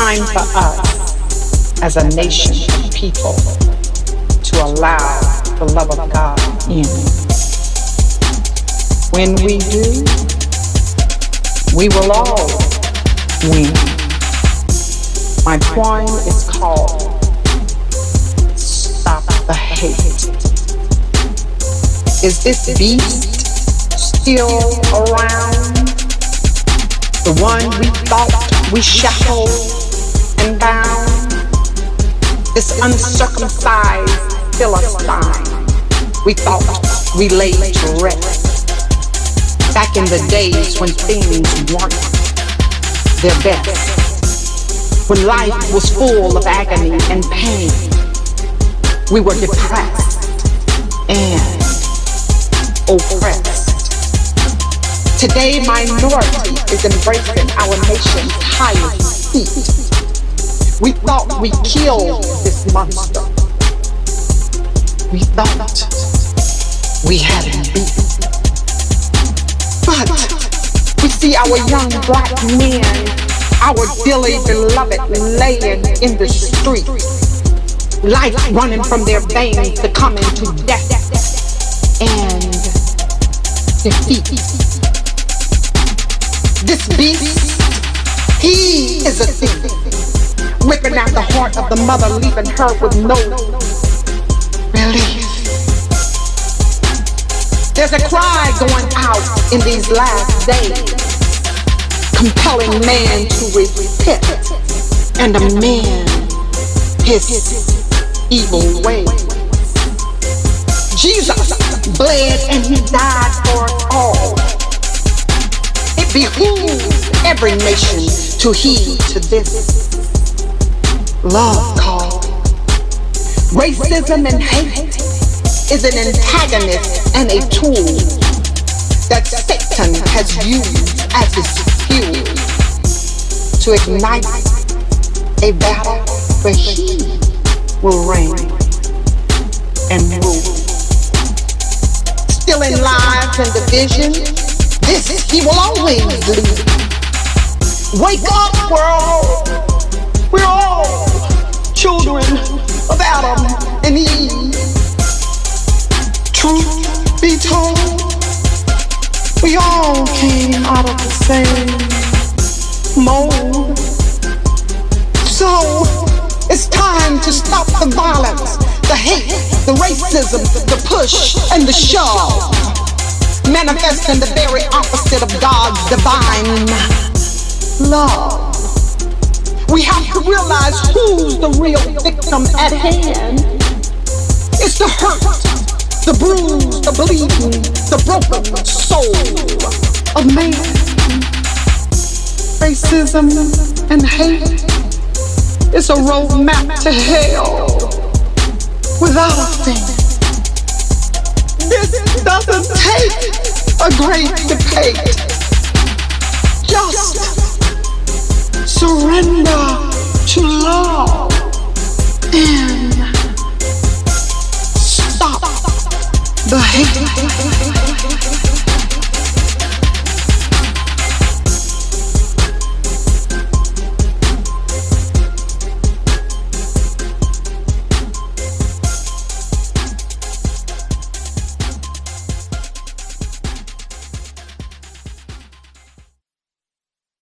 time for us as a nation of people to allow the love of God in. When we do, we will all win. My poem is called Stop the Hate. Is this beast still around? The one we thought we shackled and bound? This uncircumcised Philistine we thought we laid to rest. Back in the days when things weren't their best, when life was full of agony and pain, we were depressed and oppressed. Today, minority is embracing our nation's highest seat. We thought we killed this monster. We thought we had him beat. But we see our young black men, our dearly beloved, laying in the street, life running from their veins, succumbing to death and defeat. This beast, he is a thief, ripping out the heart of the mother, leaving her with no relief. There's a cry going out in these last days, compelling man to repent and amend his evil ways. Jesus bled and he died for us all. It behooves every nation to heed to this love call. Racism and hate is an antagonist and a tool that Satan has used as his fuel to ignite a battle where he will reign and rule. Still in lies and division, this he will always lead. Wake up, world! We're all children of Adam and Eve. Truth be told, we all came out of the same mold. So it's time to stop the violence, the hate, the racism, the push, and the shove, manifesting the very opposite of God's divine love. We have to realize who's the real victim at hand. It's the hurt, the bruised, the bleeding, the broken soul of man. Racism and hate is a roadmap to hell without a thing. This doesn't take a great debate. Just surrender to love and stop the hate.